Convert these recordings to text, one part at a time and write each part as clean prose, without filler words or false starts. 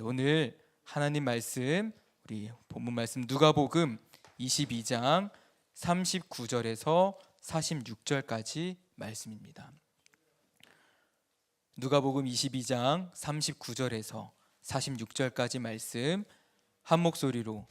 오늘 하나님 말씀, 우리 본문 말씀 누가복음 22장 39절에서 46절까지 말씀입니다. 누가복음 22장 39절에서 46절까지 말씀 한 목소리로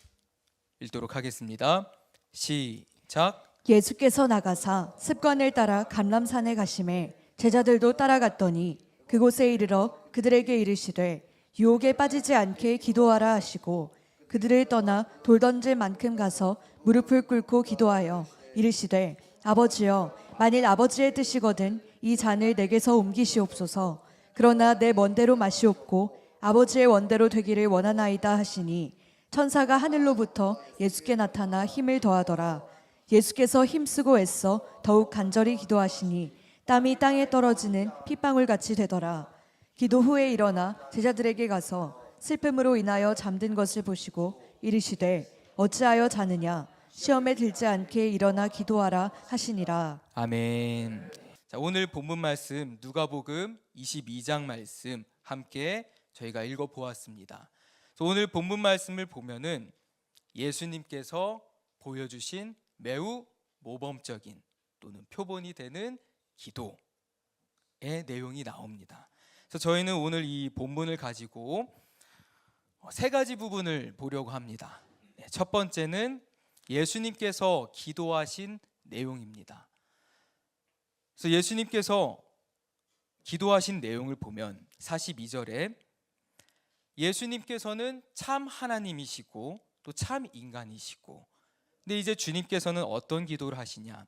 읽도록 하겠습니다. 시작. 예수께서 나가사 습관을 따라 감람산에 가시매 제자들도 따라갔더니 그곳에 이르러 그들에게 이르시되 유혹에 빠지지 않게 기도하라 하시고 그들을 떠나 돌 던질 만큼 가서 무릎을 꿇고 기도하여 이르시되 아버지여 만일 아버지의 뜻이거든 이 잔을 내게서 옮기시옵소서. 그러나 내 원대로 마시옵고 아버지의 원대로 되기를 원하나이다 하시니 천사가 하늘로부터 예수께 나타나 힘을 더하더라. 예수께서 힘쓰고 애써 더욱 간절히 기도하시니 땀이 땅에 떨어지는 핏방울같이 되더라. 기도 후에 일어나 제자들에게 가서 슬픔으로 인하여 잠든 것을 보시고 이르시되 어찌하여 자느냐 시험에 들지 않게 일어나 기도하라 하시니라. 아멘. 자, 오늘 본문 말씀 누가복음 22장 말씀 함께 저희가 읽어 보았습니다. 오늘 본문 말씀을 보면은 예수님께서 보여주신 매우 모범적인 또는 표본이 되는 기도의 내용이 나옵니다. 그래서 저희는 오늘 이 본문을 가지고 세 가지 부분을 보려고 합니다. 첫 번째는 예수님께서 기도하신 내용입니다. 그래서 예수님께서 기도하신 내용을 보면 42절에 예수님께서는 참 하나님이시고 또 참 인간이시고, 근데 이제 주님께서는 어떤 기도를 하시냐,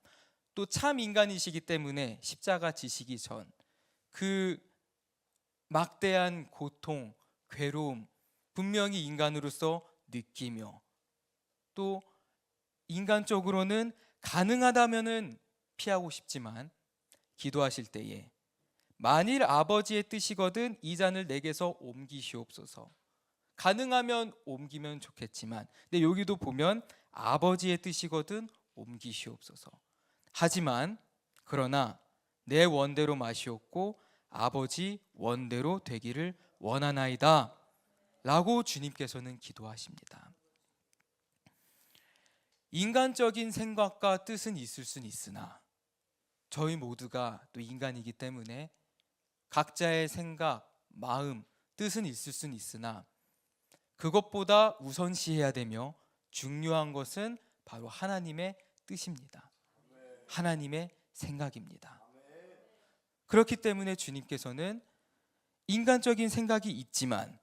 또 참 인간이시기 때문에 십자가 지시기 전 그 막대한 고통, 괴로움 분명히 인간으로서 느끼며, 또 인간적으로는 가능하다면은 피하고 싶지만 기도하실 때에 만일 아버지의 뜻이거든 이 잔을 내게서 옮기시옵소서. 가능하면 옮기면 좋겠지만, 근데 여기도 보면 아버지의 뜻이거든 옮기시옵소서. 하지만 그러나 내 원대로 마시옵고 아버지 원대로 되기를 원하나이다 라고 주님께서는 기도하십니다. 인간적인 생각과 뜻은 있을 수는 있으나 저희 모두가 또 인간이기 때문에 각자의 생각, 마음, 뜻은 있을 수는 있으나 그것보다 우선시해야 되며 중요한 것은 바로 하나님의 뜻입니다. 하나님의 생각입니다. 그렇기 때문에 주님께서는 인간적인 생각이 있지만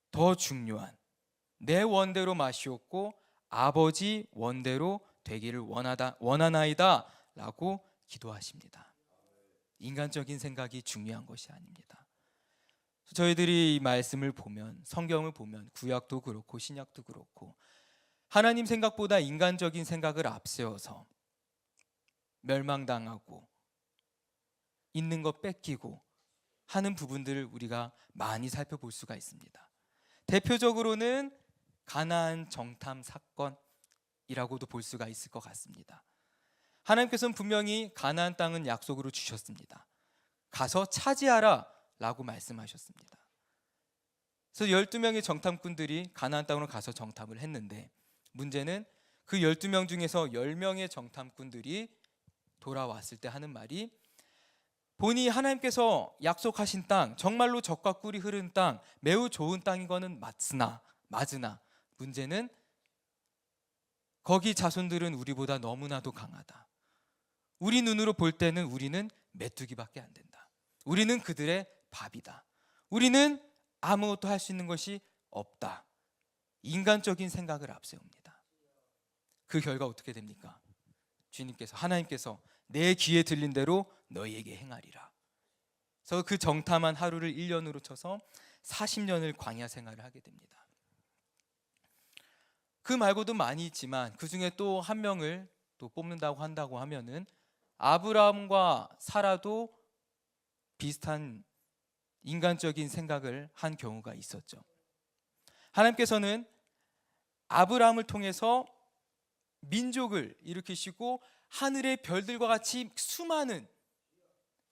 더 중요한 내 원대로 마시옵고 아버지 원대로 되기를 원하나이다 라고 기도하십니다. 인간적인 생각이 중요한 것이 아닙니다. 저희들이 이 말씀을 보면, 성경을 보면 구약도 그렇고 신약도 그렇고 하나님 생각보다 인간적인 생각을 앞세워서 멸망당하고 있는 것 뺏기고 하는 부분들을 우리가 많이 살펴볼 수가 있습니다. 대표적으로는 가나안 정탐 사건이라고도 볼 수가 있을 것 같습니다. 하나님께서는 분명히 가나안 땅은 약속으로 주셨습니다. 가서 차지하라 라고 말씀하셨습니다. 그래서 12명의 정탐꾼들이 가나안 땅으로 가서 정탐을 했는데, 문제는 그 12명 중에서 10명의 정탐꾼들이 돌아왔을 때 하는 말이, 본이 하나님께서 약속하신 땅, 정말로 젖과 꿀이 흐르는 땅, 매우 좋은 땅인 거는 맞으나 문제는 거기 자손들은 우리보다 너무나도 강하다. 우리 눈으로 볼 때는 우리는 메뚜기밖에 안 된다. 우리는 그들의 밥이다. 우리는 아무것도 할 수 있는 것이 없다. 인간적인 생각을 앞세웁니다. 그 결과 어떻게 됩니까? 주님께서, 하나님께서 내 귀에 들린 대로 너희에게 행하리라. 그래서 그 정탐한 하루를 1년으로 쳐서 40년을 광야 생활을 하게 됩니다. 그 말고도 많이 있지만 그 중에 또 한 명을 또 뽑는다고 한다고 하면은 아브라함과 사라도 비슷한 인간적인 생각을 한 경우가 있었죠. 하나님께서는 아브라함을 통해서 민족을 일으키시고 하늘의 별들과 같이 수많은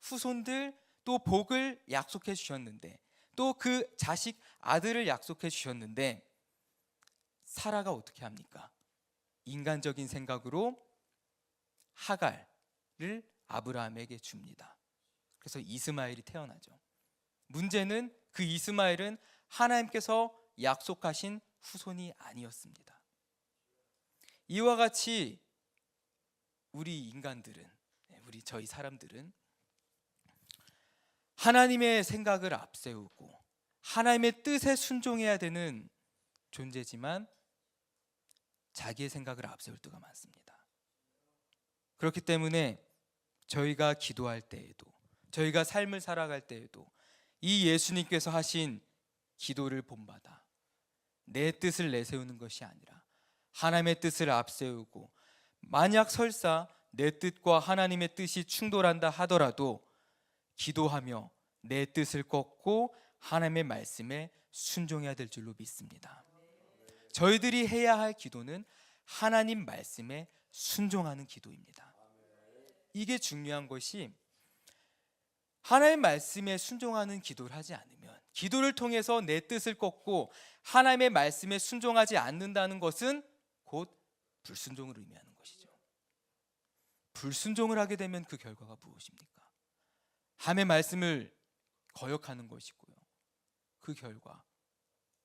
후손들 또 복을 약속해 주셨는데, 또 그 자식 아들을 약속해 주셨는데 사라가 어떻게 합니까? 인간적인 생각으로 하갈을 아브라함에게 줍니다. 그래서 이스마엘이 태어나죠. 문제는 그 이스마엘은 하나님께서 약속하신 후손이 아니었습니다. 이와 같이 우리 인간들은, 저희 사람들은 하나님의 생각을 앞세우고 하나님의 뜻에 순종해야 되는 존재지만 자기의 생각을 앞세울 때가 많습니다. 그렇기 때문에 저희가 기도할 때에도, 저희가 삶을 살아갈 때에도 이 예수님께서 하신 기도를 본받아 내 뜻을 내세우는 것이 아니라 하나님의 뜻을 앞세우고, 만약 설사 내 뜻과 하나님의 뜻이 충돌한다 하더라도 기도하며 내 뜻을 꺾고 하나님의 말씀에 순종해야 될 줄로 믿습니다. 저희들이 해야 할 기도는 하나님 말씀에 순종하는 기도입니다. 이게 중요한 것이, 하나님 말씀에 순종하는 기도를 하지 않으면, 기도를 통해서 내 뜻을 꺾고 하나님의 말씀에 순종하지 않는다는 것은 곧 불순종을 의미하는 것이죠. 불순종을 하게 되면 그 결과가 무엇입니까? 하나님의 말씀을 거역하는 것이고요. 그 결과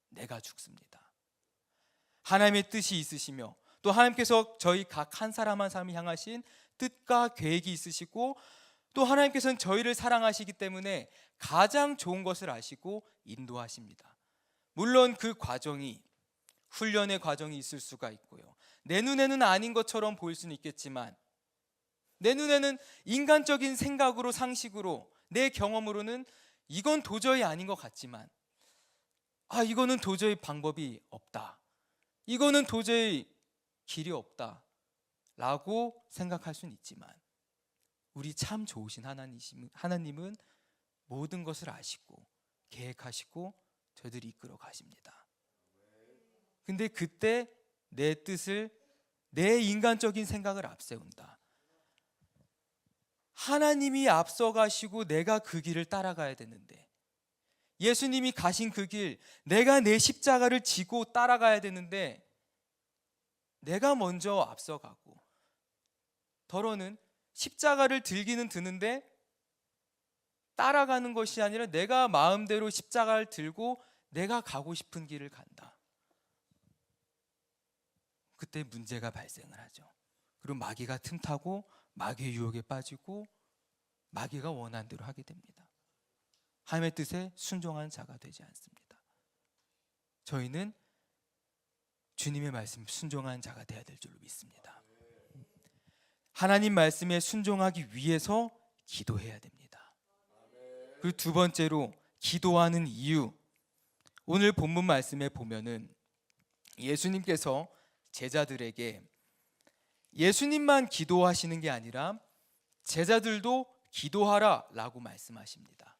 내가 죽습니다. 하나님의 뜻이 있으시며 또 하나님께서 저희 각 한 사람 한 사람을 향하신 뜻과 계획이 있으시고, 또 하나님께서는 저희를 사랑하시기 때문에 가장 좋은 것을 아시고 인도하십니다. 물론 그 과정이, 훈련의 과정이 있을 수가 있고요. 내 눈에는 아닌 것처럼 보일 수는 있겠지만, 내 눈에는 인간적인 생각으로, 상식으로, 내 경험으로는 이건 도저히 아닌 것 같지만, 이거는 도저히 방법이 없다, 이거는 도저히 길이 없다 라고 생각할 수는 있지만, 우리 참 좋으신 하나님은 모든 것을 아시고 계획하시고 저희들이 이끌어 가십니다. 근데 그때 내 뜻을, 내 인간적인 생각을 앞세운다, 하나님이 앞서가시고 내가 그 길을 따라가야 되는데, 예수님이 가신 그 길, 내가 내 십자가를 지고 따라가야 되는데 내가 먼저 앞서가고, 더러는 십자가를 들기는 드는데 따라가는 것이 아니라 내가 마음대로 십자가를 들고 내가 가고 싶은 길을 간다. 그때 문제가 발생을 하죠. 그리고 마귀가 틈타고 마귀의 유혹에 빠지고 마귀가 원하는 대로 하게 됩니다. 하나님의 뜻에 순종하는 자가 되지 않습니다. 저희는 주님의 말씀에 순종하는 자가 되어야 될 줄로 믿습니다. 하나님 말씀에 순종하기 위해서 기도해야 됩니다. 그리고 두 번째로 기도하는 이유, 오늘 본문 말씀에 보면은 예수님께서 제자들에게 예수님만 기도하시는 게 아니라 제자들도 기도하라 라고 말씀하십니다.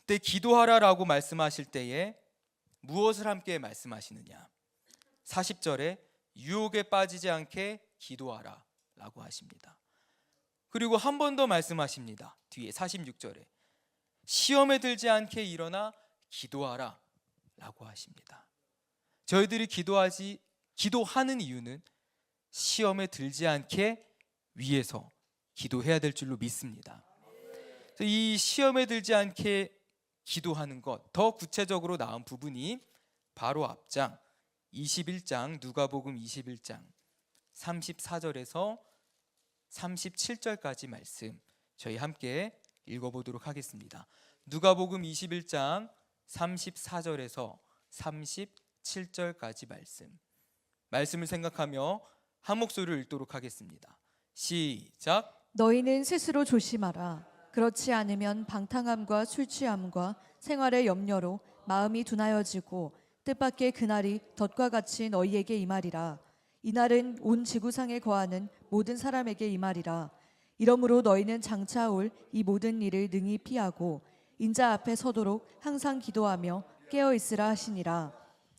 그때 기도하라 라고 말씀하실 때에 무엇을 함께 말씀하시느냐, 40절에 유혹에 빠지지 않게 기도하라 라고 하십니다. 그리고 한 번 더 말씀하십니다. 뒤에 46절에 시험에 들지 않게 일어나 기도하라 라고 하십니다. 저희들이 기도하는 이유는 시험에 들지 않게 위해서 기도해야 될 줄로 믿습니다. 이 시험에 들지 않게 기도하는 것, 더 구체적으로 나온 부분이 바로 앞장 21장, 누가복음 21장 34절에서 37절까지 말씀, 저희 함께 읽어보도록 하겠습니다. 누가복음 21장 34절에서 37절까지 말씀을 생각하며 한 목소리를 읽도록 하겠습니다. 시작. 너희는 스스로 조심하라. 그렇지 않으면 방탕함과 술 취함과 생활의 염려로 마음이 둔하여지고 뜻밖의 그날이 덫과 같이 너희에게 임하리라. 이날은 온 지구상에 거하는 모든 사람에게 임하리라. 이러므로 너희는 장차 올 이 모든 일을 능히 피하고 인자 앞에 서도록 항상 기도하며 깨어 있으라 하시니라.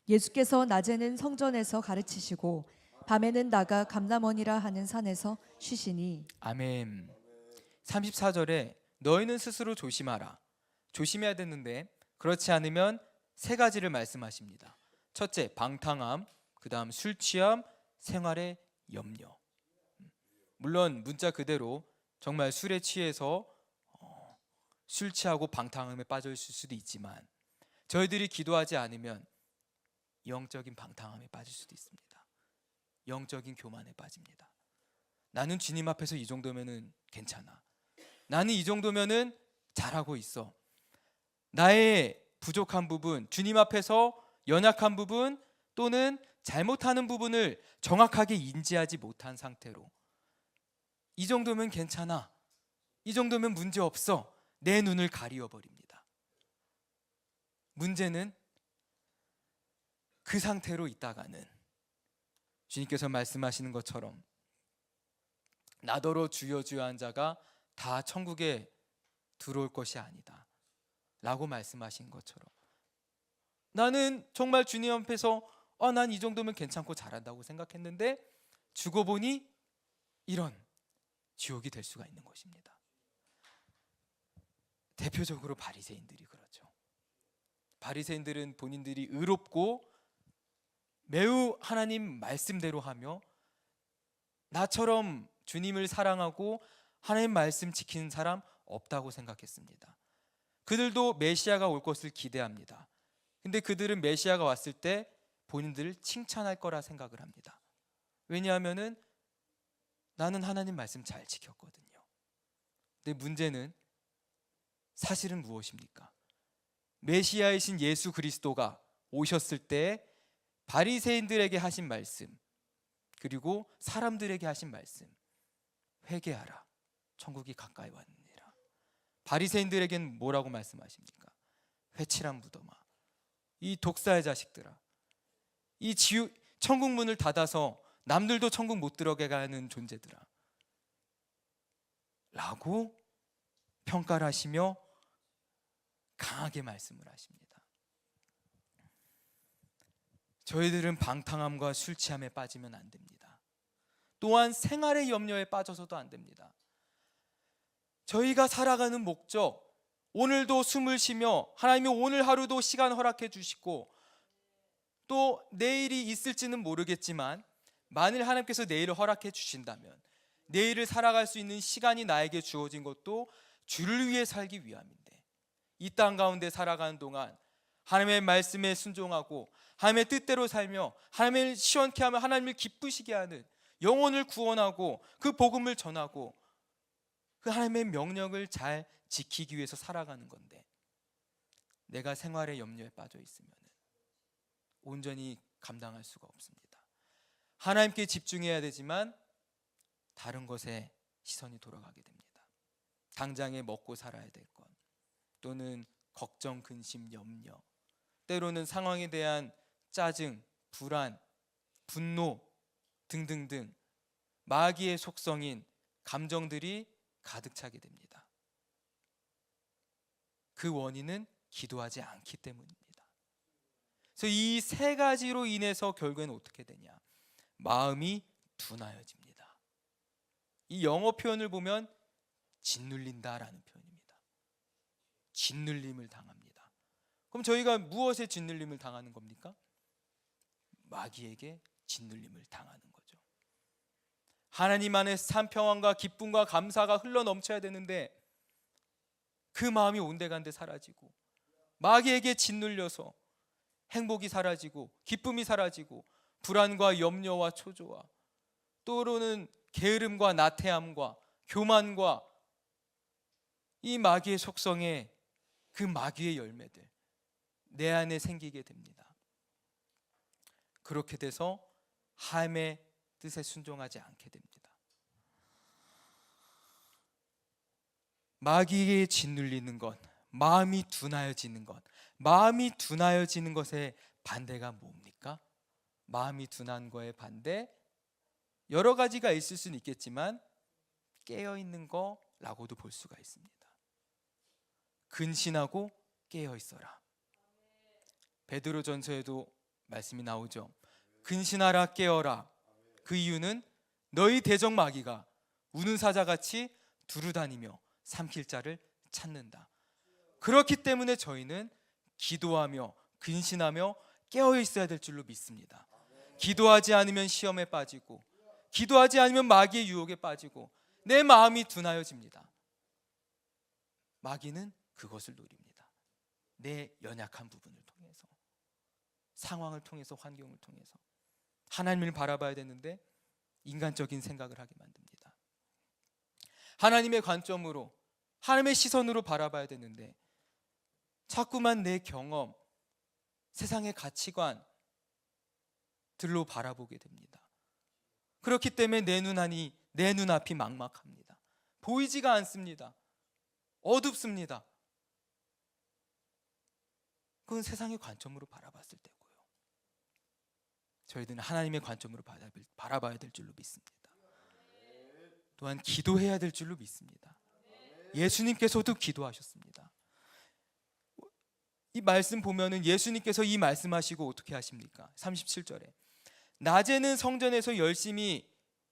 예수께서 낮에는 성전에서 가르치시고 밤에는 나가 감람원이라 하는 산에서 쉬시니. 아멘. 34절에 너희는 스스로 조심하라. 조심해야 되는데 그렇지 않으면 세 가지를 말씀하십니다. 첫째, 방탕함, 그 다음 술 취함, 생활의 염려. 물론 문자 그대로 정말 술에 취해서 술 취하고 방탕함에 빠져 있을 수도 있지만 저희들이 기도하지 않으면 영적인 방탕함에 빠질 수도 있습니다. 영적인 교만에 빠집니다. 나는 주님 앞에서 이 정도면은 괜찮아. 나는 이 정도면은 잘하고 있어. 나의 부족한 부분, 주님 앞에서 연약한 부분 또는 잘못하는 부분을 정확하게 인지하지 못한 상태로 이 정도면 괜찮아. 이 정도면 문제 없어. 내 눈을 가리워 버립니다. 문제는 그 상태로 있다가는 주님께서 말씀하시는 것처럼 나더러 주여 주여 한 자가 다 천국에 들어올 것이 아니다 라고 말씀하신 것처럼 나는 정말 주님 앞에서 난 이 정도면 괜찮고 잘한다고 생각했는데 죽어 보니 이런 지옥이 될 수가 있는 것입니다. 대표적으로 바리새인들이 그렇죠. 바리새인들은 본인들이 의롭고 매우 하나님 말씀대로 하며 나처럼 주님을 사랑하고 하나님 말씀 지키는 사람 없다고 생각했습니다. 그들도 메시아가 올 것을 기대합니다. 근데 그들은 메시아가 왔을 때 본인들을 칭찬할 거라 생각을 합니다. 왜냐하면은 나는 하나님 말씀 잘 지켰거든요. 근데 문제는 사실은 무엇입니까? 메시아이신 예수 그리스도가 오셨을 때 바리새인들에게 하신 말씀, 그리고 사람들에게 하신 말씀, 회개하라, 천국이 가까이 왔느니라. 바리새인들에게는 뭐라고 말씀하십니까? 회칠한 무덤아, 이 독사의 자식들아, 이 천국 문을 닫아서 남들도 천국 못 들어가게 하는 존재들아 라고 평가를 하시며 강하게 말씀을 하십니다. 저희들은 방탕함과 술 취함에 빠지면 안 됩니다. 또한 생활의 염려에 빠져서도 안 됩니다. 저희가 살아가는 목적, 오늘도 숨을 쉬며 하나님이 오늘 하루도 시간 허락해 주시고 또 내일이 있을지는 모르겠지만 만일 하나님께서 내일을 허락해 주신다면 내일을 살아갈 수 있는 시간이 나에게 주어진 것도 주를 위해 살기 위함인데 이 땅 가운데 살아가는 동안 하나님의 말씀에 순종하고 하나님의 뜻대로 살며 하나님을 시원케 하며 하나님을 기쁘시게 하는 영혼을 구원하고 그 복음을 전하고 그 하나님의 명령을 잘 지키기 위해서 살아가는 건데 내가 생활의 염려에 빠져 있으면 온전히 감당할 수가 없습니다. 하나님께 집중해야 되지만 다른 것에 시선이 돌아가게 됩니다. 당장에 먹고 살아야 될 것 또는 걱정, 근심, 염려, 때로는 상황에 대한 짜증, 불안, 분노 등등등 마귀의 속성인 감정들이 가득 차게 됩니다. 그 원인은 기도하지 않기 때문입니다. 그래서 이 세 가지로 인해서 결국에는 어떻게 되냐? 마음이 둔하여집니다. 이 영어 표현을 보면 짓눌린다라는 표현입니다. 짓눌림을 당합니다. 그럼 저희가 무엇에 짓눌림을 당하는 겁니까? 마귀에게 짓눌림을 당하는 거죠. 하나님 안에 참 평안과 기쁨과 감사가 흘러 넘쳐야 되는데 그 마음이 온데간데 사라지고 마귀에게 짓눌려서 행복이 사라지고 기쁨이 사라지고 불안과 염려와 초조와 또는 게으름과 나태함과 교만과 이 마귀의 속성에 그 마귀의 열매들 내 안에 생기게 됩니다. 그렇게 돼서 하나님의 뜻에 순종하지 않게 됩니다. 마귀에 짓눌리는 것, 마음이 둔하여지는 것, 마음이 둔하여지는 것의 반대가 뭡니까? 마음이 둔한 거의 반대 여러 가지가 있을 수는 있겠지만 깨어있는 거라고도 볼 수가 있습니다. 근신하고 깨어있어라. 베드로전서에도 말씀이 나오죠. 근신하라 깨어라. 그 이유는 너희 대적 마귀가 우는 사자같이 두루다니며 삼킬 자를 찾는다. 그렇기 때문에 저희는 기도하며 근신하며 깨어 있어야 될 줄로 믿습니다. 기도하지 않으면 시험에 빠지고, 기도하지 않으면 마귀의 유혹에 빠지고 내 마음이 둔하여집니다. 마귀는 그것을 노립니다. 내 연약한 부분을 통해서, 상황을 통해서, 환경을 통해서 하나님을 바라봐야 되는데 인간적인 생각을 하게 만듭니다. 하나님의 관점으로, 하나님의 시선으로 바라봐야 되는데 자꾸만 내 경험, 세상의 가치관들로 바라보게 됩니다. 그렇기 때문에 내 눈앞이 막막합니다. 보이지가 않습니다. 어둡습니다. 그건 세상의 관점으로 바라봤을 때고요. 저희들은 하나님의 관점으로 바라봐야 될 줄로 믿습니다. 또한 기도해야 될 줄로 믿습니다. 예수님께서도 기도하셨습니다. 이 말씀 보면은 예수님께서 이 말씀하시고 어떻게 하십니까? 37절에 낮에는 성전에서 열심히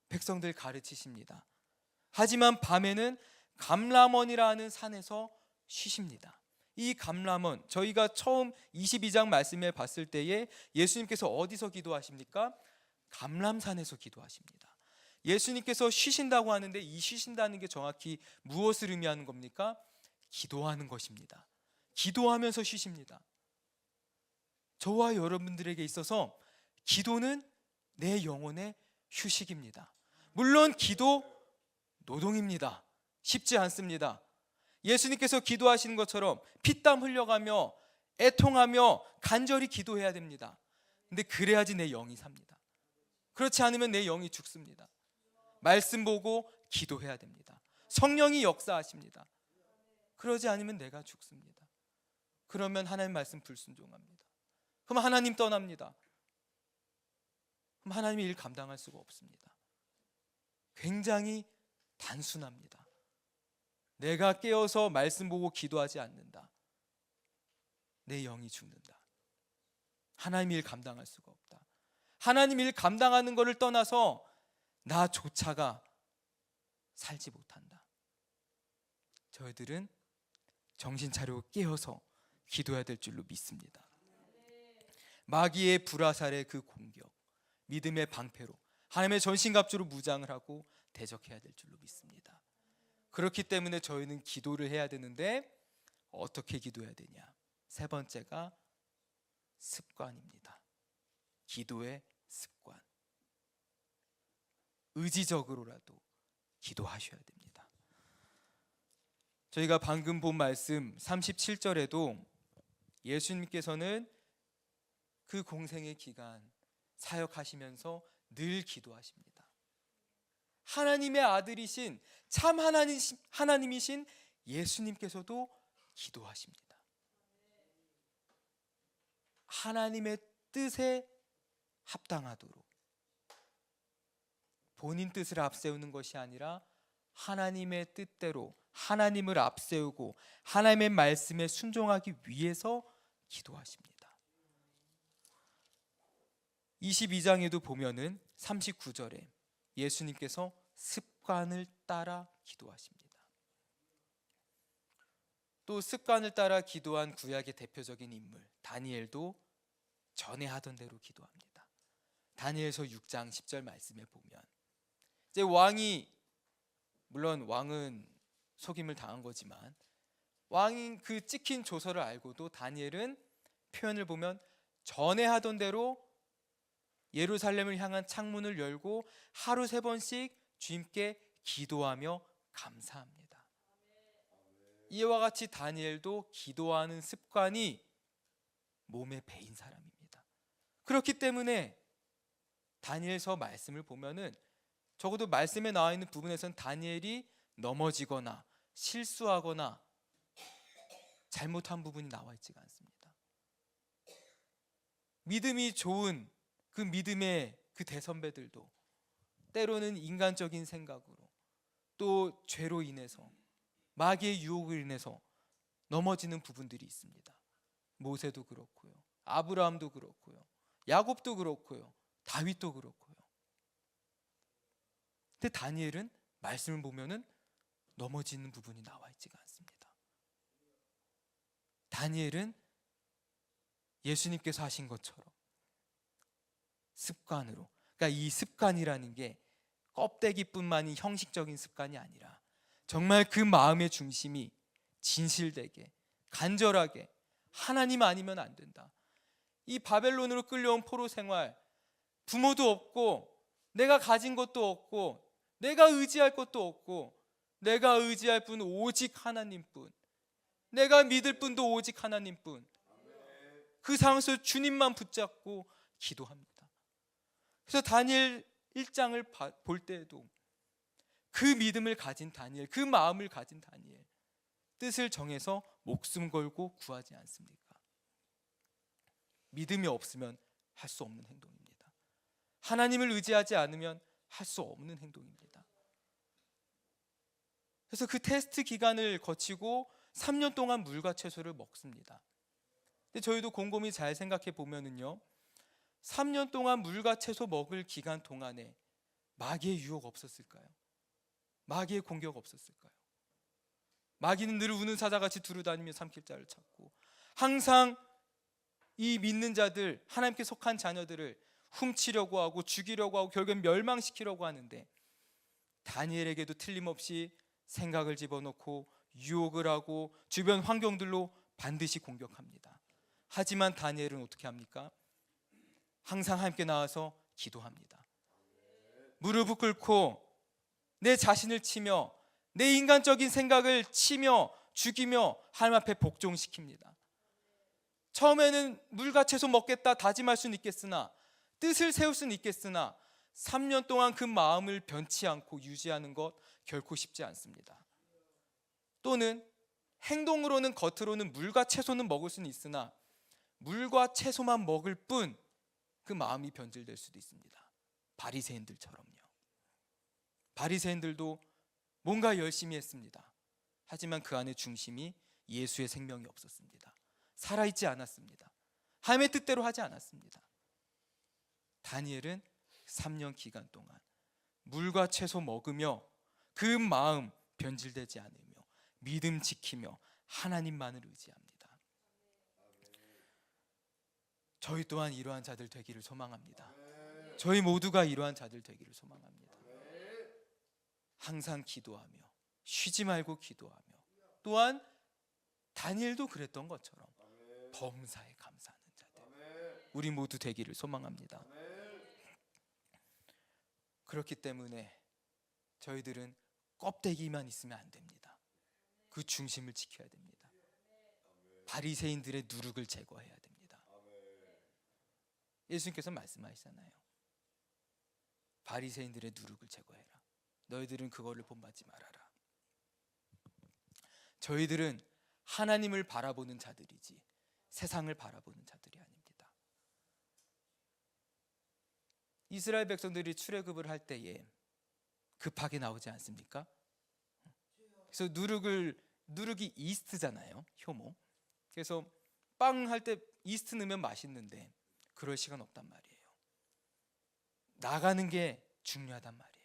백성들 가르치십니다. 하지만 밤에는 감람원이라는 산에서 쉬십니다. 이 감람원, 저희가 처음 22장 말씀에 봤을 때에 예수님께서 어디서 기도하십니까? 감람산에서 기도하십니다. 예수님께서 쉬신다고 하는데 이 쉬신다는 게 정확히 무엇을 의미하는 겁니까? 기도하는 것입니다. 기도하면서 쉬십니다. 저와 여러분들에게 있어서 기도는 내 영혼의 휴식입니다. 물론 기도 노동입니다. 쉽지 않습니다. 예수님께서 기도하시는 것처럼 피땀 흘려가며 애통하며 간절히 기도해야 됩니다. 근데 그래야지 내 영이 삽니다. 그렇지 않으면 내 영이 죽습니다. 말씀 보고 기도해야 됩니다. 성령이 역사하십니다. 그러지 않으면 내가 죽습니다. 그러면 하나님 말씀 불순종합니다. 그럼 하나님 떠납니다. 그럼 하나님의 일 감당할 수가 없습니다. 굉장히 단순합니다. 내가 깨어서 말씀 보고 기도하지 않는다. 내 영이 죽는다. 하나님 일 감당할 수가 없다. 하나님 일 감당하는 것을 떠나서 나조차가 살지 못한다. 저희들은 정신 차리고 깨어서 기도해야 될 줄로 믿습니다. 마귀의 불화살의 그 공격, 믿음의 방패로 하나님의 전신갑주로 무장을 하고 대적해야 될 줄로 믿습니다. 그렇기 때문에 저희는 기도를 해야 되는데 어떻게 기도해야 되냐? 세 번째가 습관입니다. 기도의 습관. 의지적으로라도 기도하셔야 됩니다. 저희가 방금 본 말씀 37절에도 예수님께서는 그 공생의 기간 사역하시면서 늘 기도하십니다. 하나님의 아들이신 참 하나님이신 예수님께서도 기도하십니다. 하나님의 뜻에 합당하도록 본인 뜻을 앞세우는 것이 아니라 하나님의 뜻대로 하나님을 앞세우고 하나님의 말씀에 순종하기 위해서 기도하십니다. 22장에도 보면은 39절에 예수님께서 습관을 따라 기도하십니다. 또 습관을 따라 기도한 구약의 대표적인 인물 다니엘도 전에 하던 대로 기도합니다. 다니엘서 6장 10절 말씀에 보면 이제 왕이, 물론 왕은 속임을 당한 거지만 왕인 그 찍힌 조서를 알고도 다니엘은 표현을 보면 전에 하던 대로 예루살렘을 향한 창문을 열고 하루 3번씩 주님께 기도하며 감사합니다. 이와 같이 다니엘도 기도하는 습관이 몸에 배인 사람입니다. 그렇기 때문에 다니엘서 말씀을 보면은 적어도 말씀에 나와 있는 부분에서는 다니엘이 넘어지거나 실수하거나 잘못한 부분이 나와 있지가 않습니다. 믿음이 좋은 그 믿음의 그 대선배들도 때로는 인간적인 생각으로 또 죄로 인해서 마귀의 유혹을 인해서 넘어지는 부분들이 있습니다. 모세도 그렇고요, 아브라함도 그렇고요, 야곱도 그렇고요, 다윗도 그렇고요. 근데 다니엘은 말씀을 보면은 넘어지는 부분이 나와 있지가 않습니다. 다니엘은 예수님께서 하신 것처럼 습관으로, 그러니까 이 습관이라는 게 껍데기뿐만이 형식적인 습관이 아니라 정말 그 마음의 중심이 진실되게 간절하게 하나님 아니면 안 된다. 이 바벨론으로 끌려온 포로 생활, 부모도 없고 내가 가진 것도 없고 내가 의지할 것도 없고 내가 의지할 분은 오직 하나님뿐, 내가 믿을 분도 오직 하나님뿐. 그 상황에서 주님만 붙잡고 기도합니다. 그래서 다니엘 1장을 볼 때에도 그 믿음을 가진 다니엘, 그 마음을 가진 다니엘, 뜻을 정해서 목숨 걸고 구하지 않습니까? 믿음이 없으면 할 수 없는 행동입니다. 하나님을 의지하지 않으면 할 수 없는 행동입니다. 그래서 그 테스트 기간을 거치고 3년 동안 물과 채소를 먹습니다. 근데 저희도 곰곰이 잘 생각해 보면은요, 3년 동안 물과 채소 먹을 기간 동안에 마귀의 유혹 없었을까요? 마귀의 공격 없었을까요? 마귀는 늘 우는 사자같이 두루다니며 삼킬 자를 찾고 항상 이 믿는 자들, 하나님께 속한 자녀들을 훔치려고 하고 죽이려고 하고 결국엔 멸망시키려고 하는데, 다니엘에게도 틀림없이 생각을 집어넣고 유혹을 하고 주변 환경들로 반드시 공격합니다. 하지만 다니엘은 어떻게 합니까? 항상 함께 나와서 기도합니다. 무릎을 꿇고 내 자신을 치며 내 인간적인 생각을 치며 죽이며 하나님 앞에 복종시킵니다. 처음에는 물과 채소 먹겠다 다짐할 수는 있겠으나, 뜻을 세울 수는 있겠으나 3년 동안 그 마음을 변치 않고 유지하는 것 결코 쉽지 않습니다. 또는 행동으로는 겉으로는 물과 채소는 먹을 수는 있으나 물과 채소만 먹을 뿐 그 마음이 변질될 수도 있습니다. 바리새인들처럼요. 바리새인들도 뭔가 열심히 했습니다. 하지만 그 안에 중심이 예수의 생명이 없었습니다. 살아있지 않았습니다. 하나님의 뜻대로 하지 않았습니다. 다니엘은 3년 기간 동안 물과 채소 먹으며 그 마음 변질되지 않으며 믿음 지키며 하나님만을 의지합니다. 저희 또한 이러한 자들 되기를 소망합니다. 저희 모두가 이러한 자들 되기를 소망합니다. 항상 기도하며 쉬지 말고 기도하며, 또한 다니엘도 그랬던 것처럼 범사에 감사하는 자들, 우리 모두 되기를 소망합니다. 그렇기 때문에 저희들은 껍데기만 있으면 안 됩니다. 그 중심을 지켜야 됩니다. 바리새인들의 누룩을 제거해야 됩니다. 예수님께서 말씀하시잖아요. 바리새인들의 누룩을 제거해라. 너희들은 그거를 본받지 말아라. 저희들은 하나님을 바라보는 자들이지 세상을 바라보는 자들이 아닙니다. 이스라엘 백성들이 출애굽을 할 때에 급하게 나오지 않습니까? 그래서 누룩이 이스트잖아요, 효모. 그래서 빵 할 때 이스트 넣으면 맛있는데 그럴 시간 없단 말이에요. 나가는 게 중요하단 말이에요.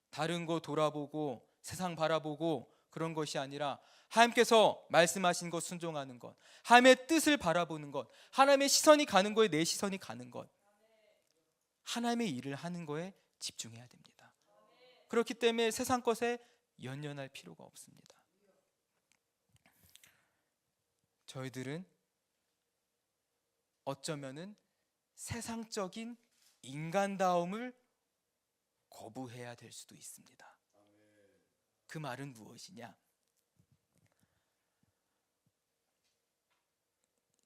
다른 거 돌아보고 세상 바라보고 그런 것이 아니라 하나님께서 말씀하신 것 순종하는 것, 하나님의 뜻을 바라보는 것, 하나님의 시선이 가는 거에 내 시선이 가는 것, 하나님의 일을 하는 거에 집중해야 됩니다. 그렇기 때문에 세상 것에 연연할 필요가 없습니다. 저희들은 어쩌면은 세상적인 인간다움을 거부해야 될 수도 있습니다. 그 말은 무엇이냐?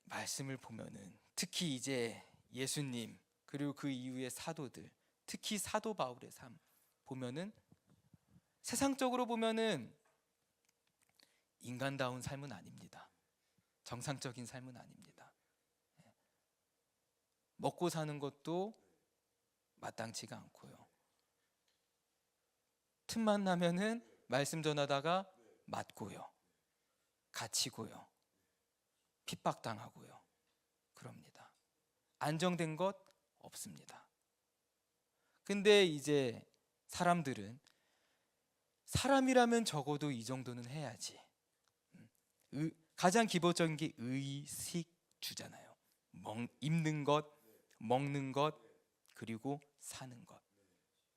말씀을 보면은 특히 이제 예수님 그리고 그 이후의 사도들, 특히 사도 바울의 삶 보면은 세상적으로 보면은 인간다운 삶은 아닙니다. 정상적인 삶은 아닙니다. 먹고 사는 것도 마땅치가 않고요. 틈만 나면은 말씀 전하다가 맞고요, 갇히고요, 핍박당하고요, 그럽니다. 안정된 것 없습니다. 근데 이제 사람들은 사람이라면 적어도 이 정도는 해야지. 가장 기본적인 게 의식주잖아요. 입는 것, 먹는 것, 그리고 사는 것.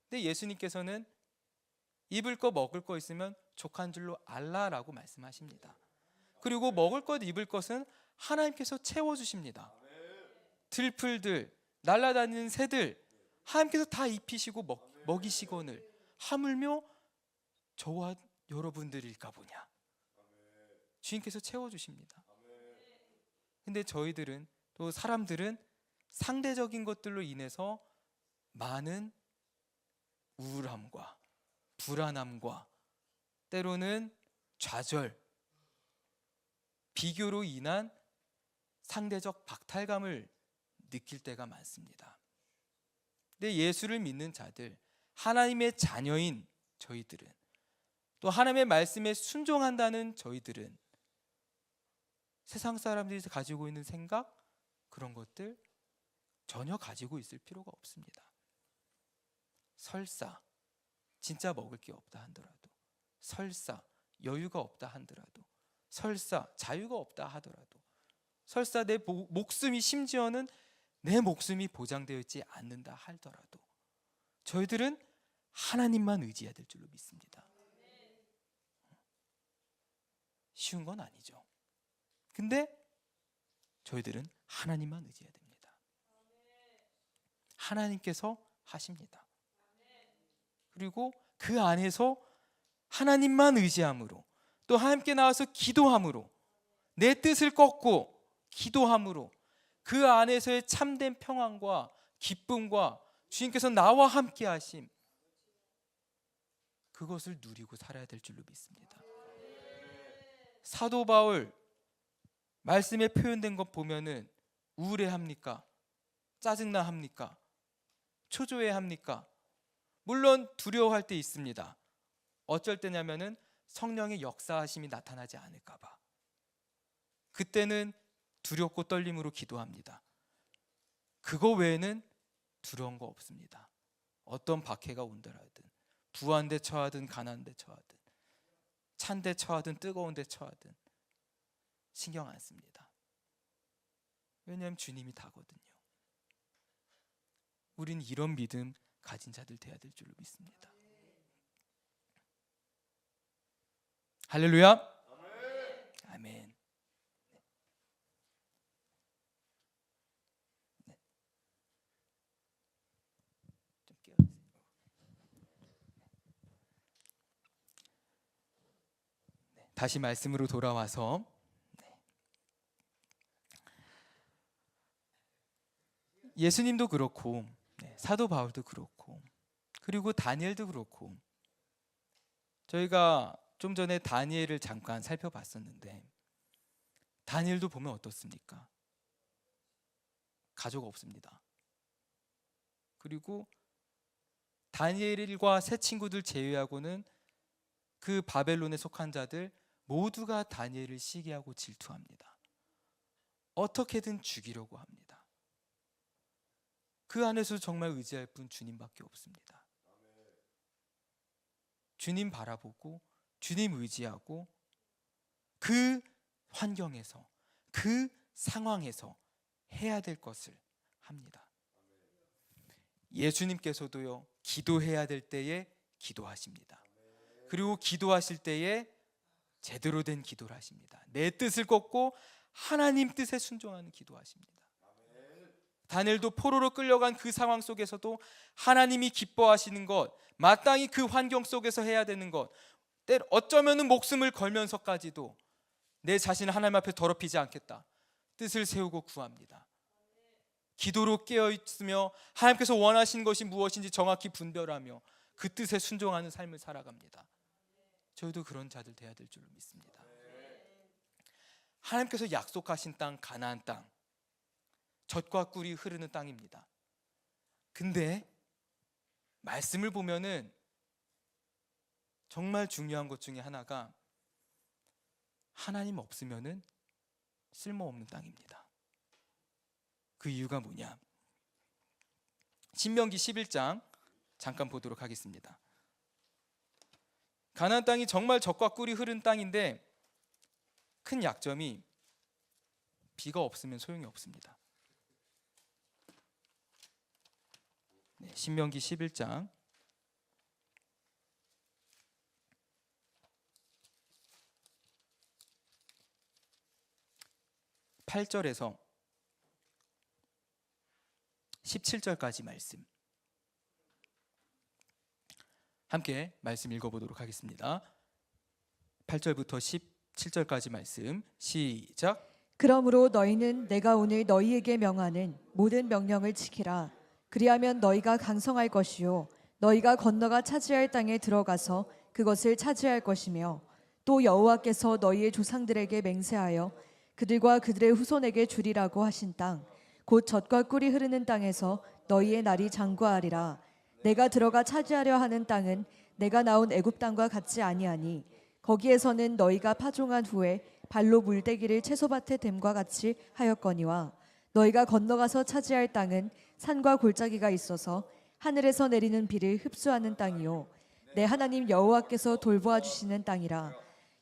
근데 예수님께서는 입을 거 먹을 거 있으면 족한 줄로 알라라고 말씀하십니다. 그리고 먹을 것 입을 것은 하나님께서 채워주십니다. 들풀들, 날아다니는 새들 하나님께서 다 입히시고 먹이시거늘 하물며 저와 여러분들일까 보냐. 주님께서 채워주십니다. 근데 저희들은 또 사람들은 상대적인 것들로 인해서 많은 우울함과 불안함과 때로는 좌절, 비교로 인한 상대적 박탈감을 느낄 때가 많습니다. 근데 예수를 믿는 자들, 하나님의 자녀인 저희들은, 또 하나님의 말씀에 순종한다는 저희들은 세상 사람들이 가지고 있는 생각, 그런 것들 전혀 가지고 있을 필요가 없습니다. 설사 진짜 먹을 게 없다 하더라도, 설사 여유가 없다 하더라도, 설사 자유가 없다 하더라도, 설사 내 목숨이, 심지어는 내 목숨이 보장되어 있지 않는다 하더라도 저희들은 하나님만 의지해야 될 줄로 믿습니다. 쉬운 건 아니죠. 근데 저희들은 하나님만 의지해야 됩니다. 하나님께서 하십니다. 그리고 그 안에서 하나님만 의지함으로, 또 함께 나와서 기도함으로, 내 뜻을 꺾고 기도함으로 그 안에서의 참된 평안과 기쁨과 주님께서 나와 함께 하심, 그것을 누리고 살아야 될 줄로 믿습니다. 사도 바울 말씀에 표현된 것 보면은 우울해합니까? 짜증나합니까? 초조해합니까? 물론 두려워할 때 있습니다. 어쩔 때냐면은 성령의 역사하심이 나타나지 않을까 봐. 그때는 두렵고 떨림으로 기도합니다. 그거 외에는 두려운 거 없습니다. 어떤 박해가 온다라든, 부한 데 처하든 가난 데 처하든, 찬 데 처하든 뜨거운 데 처하든 신경 안 씁니다. 왜냐하면 주님이 다거든요. 우린 이런 믿음 가진 자들 돼야 될 줄로 믿습니다. 할렐루야. 아멘. 네. 좀 깨워주세요. 네. 다시 말씀으로 돌아와서 예수님도 그렇고, 사도 바울도 그렇고, 그리고 다니엘도 그렇고, 저희가 좀 전에 다니엘을 잠깐 살펴봤었는데 다니엘도 보면 어떻습니까? 가족 없습니다. 그리고 다니엘과 세 친구들 제외하고는 그 바벨론에 속한 자들 모두가 다니엘을 시기하고 질투합니다. 어떻게든 죽이려고 합니다. 그 안에서 정말 의지할 분 주님밖에 없습니다. 주님 바라보고 주님 의지하고 그 환경에서, 그 상황에서 해야 될 것을 합니다. 예수님께서도요, 기도해야 될 때에 기도하십니다. 그리고 기도하실 때에 제대로 된 기도를 하십니다. 내 뜻을 꺾고 하나님 뜻에 순종하는 기도하십니다. 다니엘도 포로로 끌려간 그 상황 속에서도 하나님이 기뻐하시는 것, 마땅히 그 환경 속에서 해야 되는 것, 어쩌면 목숨을 걸면서까지도 내 자신을 하나님 앞에 더럽히지 않겠다 뜻을 세우고 구합니다. 기도로 깨어있으며 하나님께서 원하시는 것이 무엇인지 정확히 분별하며 그 뜻에 순종하는 삶을 살아갑니다. 저희도 그런 자들 돼야 될 줄로 믿습니다. 하나님께서 약속하신 땅, 가나안 땅, 젖과 꿀이 흐르는 땅입니다. 근데 말씀을 보면은 정말 중요한 것 중에 하나가 하나님 없으면은 쓸모없는 땅입니다. 그 이유가 뭐냐? 신명기 11장 잠깐 보도록 하겠습니다. 가나안 땅이 정말 젖과 꿀이 흐르는 땅인데 큰 약점이 비가 없으면 소용이 없습니다. 신명기 11장 8절에서 17절까지 말씀, 함께 말씀 읽어보도록 하겠습니다. 8절부터 17절까지 말씀 시작. 그러므로 너희는 내가 오늘 너희에게 명하는 모든 명령을 지키라. 그리하면 너희가 강성할 것이요 너희가 건너가 차지할 땅에 들어가서 그것을 차지할 것이며, 또 여호와께서 너희의 조상들에게 맹세하여 그들과 그들의 후손에게 주리라고 하신 땅, 곧 젖과 꿀이 흐르는 땅에서 너희의 날이 장구하리라. 내가 들어가 차지하려 하는 땅은 내가 나온 애굽 땅과 같지 아니하니, 거기에서는 너희가 파종한 후에 발로 물대기를 채소밭에 댐과 같이 하였거니와, 너희가 건너가서 차지할 땅은 산과 골짜기가 있어서 하늘에서 내리는 비를 흡수하는 땅이요 내 하나님 여호와께서 돌보아 주시는 땅이라.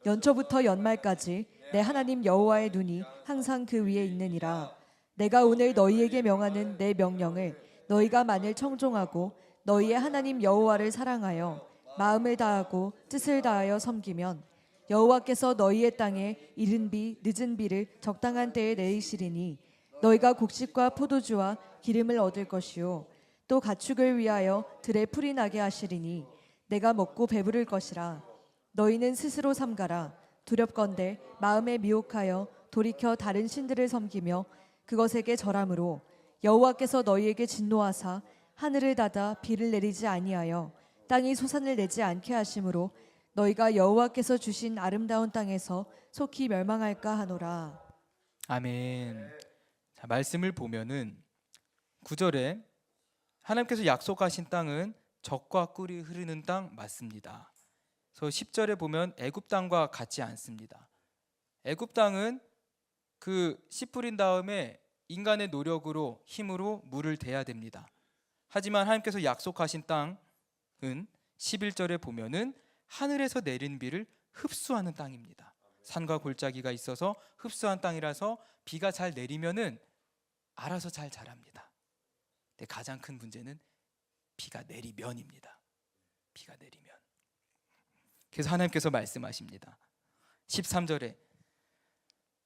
연초부터 연말까지 내 하나님 여호와의 눈이 항상 그 위에 있느니라. 내가 오늘 너희에게 명하는 내 명령을 너희가 만일 청종하고 너희의 하나님 여호와를 사랑하여 마음을 다하고 뜻을 다하여 섬기면, 여호와께서 너희의 땅에 이른 비 늦은 비를 적당한 때에 내리시리니, 너희가 곡식과 포도주와 기름을 얻을 것이요 또 가축을 위하여 들에 풀이 나게 하시리니 내가 먹고 배부를 것이라. 너희는 스스로 삼가라. 두렵건대 마음에 미혹하여 돌이켜 다른 신들을 섬기며 그것에게 절함으로 여호와께서 너희에게 진노하사 하늘을 닫아 비를 내리지 아니하여 땅이 소산을 내지 않게 하심으로 너희가 여호와께서 주신 아름다운 땅에서 속히 멸망할까 하노라. 아멘. 자, 말씀을 보면은 9절에 하나님께서 약속하신 땅은 젖과 꿀이 흐르는 땅 맞습니다. 그래서 10절에 보면 애굽 땅과 같지 않습니다. 애굽 땅은 그 씨 뿌린 다음에 인간의 노력으로 힘으로 물을 대야 됩니다. 하지만 하나님께서 약속하신 땅은 11절에 보면은 하늘에서 내린 비를 흡수하는 땅입니다. 산과 골짜기가 있어서 흡수한 땅이라서 비가 잘 내리면은 알아서 잘 자랍니다. 근데 가장 큰 문제는 비가 내리면입니다. 비가 내리면. 그래서 하나님께서 말씀하십니다. 13절에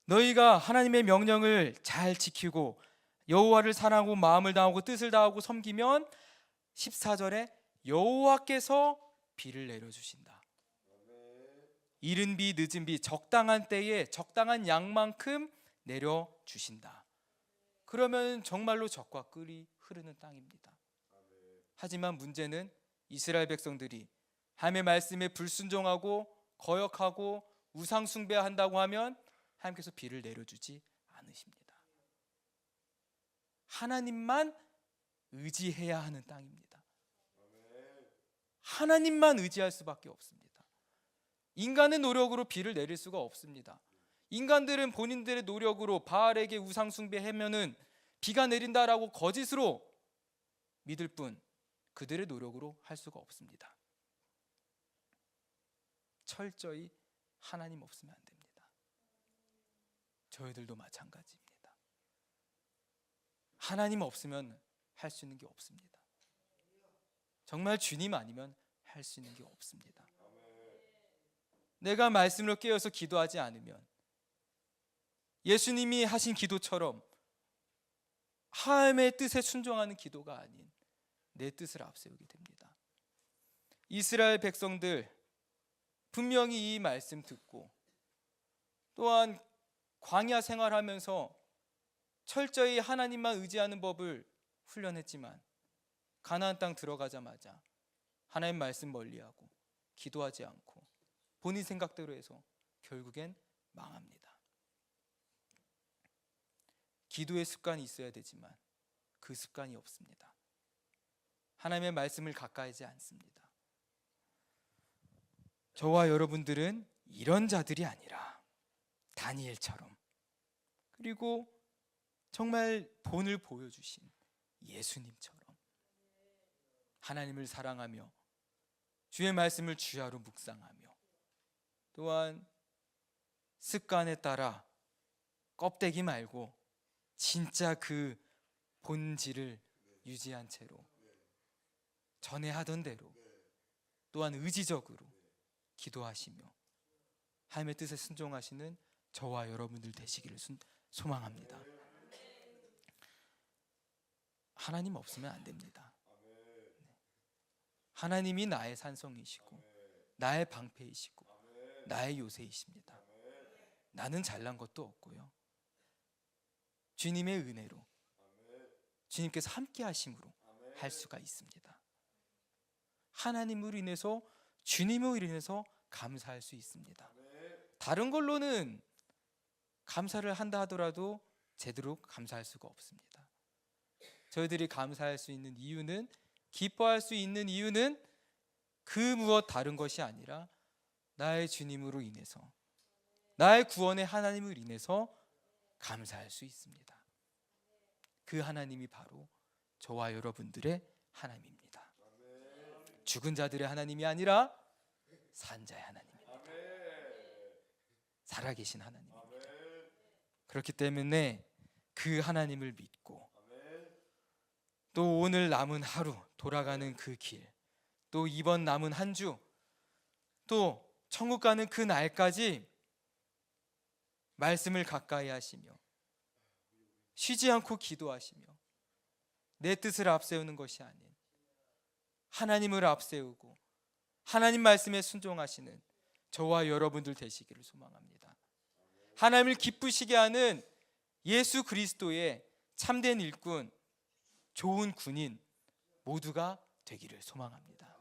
너희가 하나님의 명령을 잘 지키고 여호와를 사랑하고 마음을 다하고 뜻을 다하고 섬기면, 14절에 여호와께서 비를 내려주신다. 이른 비 늦은 비 적당한 때에 적당한 양만큼 내려주신다. 그러면 정말로 젖과 꿀이 흐르는 땅입니다. 하지만 문제는 이스라엘 백성들이 하나님의 말씀에 불순종하고 거역하고 우상 숭배한다고 하면 하나님께서 비를 내려주지 않으십니다. 하나님만 의지해야 하는 땅입니다. 하나님만 의지할 수밖에 없습니다. 인간의 노력으로 비를 내릴 수가 없습니다. 인간들은 본인들의 노력으로 바알에게 우상 숭배하면은 비가 내린다라고 거짓으로 믿을 뿐 그들의 노력으로 할 수가 없습니다. 철저히 하나님 없으면 안 됩니다. 저희들도 마찬가지입니다. 하나님 없으면 할 수 있는 게 없습니다. 정말 주님 아니면 할 수 있는 게 없습니다. 내가 말씀으로 깨어서 기도하지 않으면 예수님이 하신 기도처럼 하나님의 뜻에 순종하는 기도가 아닌 내 뜻을 앞세우게 됩니다. 이스라엘 백성들 분명히 이 말씀 듣고 또한 광야 생활하면서 철저히 하나님만 의지하는 법을 훈련했지만 가나안 땅 들어가자마자 하나님 말씀 멀리하고 기도하지 않고 본인 생각대로 해서 결국엔 망합니다. 기도의 습관이 있어야 되지만 그 습관이 없습니다. 하나님의 말씀을 가까이 하지 않습니다. 저와 여러분들은 이런 자들이 아니라 다니엘처럼, 그리고 정말 본을 보여주신 예수님처럼 하나님을 사랑하며 주의 말씀을 주야로 묵상하며 또한 습관에 따라 껍데기 말고 진짜 그 본질을 유지한 채로 전에 하던 대로 또한 의지적으로 기도하시며 하나님의 뜻에 순종하시는 저와 여러분들 되시기를 소망합니다. 하나님 없으면 안 됩니다. 하나님이 나의 산성이시고 나의 방패이시고 나의 요새이십니다. 나는 잘난 것도 없고요. 주님의 은혜로 주님께서 함께 하심으로 할 수가 있습니다. 하나님으로 인해서 주님으로 인해서 감사할 수 있습니다. 다른 걸로는 감사를 한다 하더라도 제대로 감사할 수가 없습니다. 저희들이 감사할 수 있는 이유는, 기뻐할 수 있는 이유는 그 무엇 다른 것이 아니라 나의 주님으로 인해서, 나의 구원의 하나님을 인해서 감사할 수 있습니다. 그 하나님이 바로 저와 여러분들의 하나님입니다. 죽은 자들의 하나님이 아니라 산 자의 하나님입니다. 살아계신 하나님입니다. 그렇기 때문에 그 하나님을 믿고 또 오늘 남은 하루 돌아가는 그 길, 또 이번 남은 한 주, 또 천국 가는 그 날까지 말씀을 가까이 하시며 쉬지 않고 기도하시며 내 뜻을 앞세우는 것이 아닌 하나님을 앞세우고 하나님 말씀에 순종하시는 저와 여러분들 되시기를 소망합니다. 하나님을 기쁘시게 하는 예수 그리스도의 참된 일꾼, 좋은 군인 모두가 되기를 소망합니다.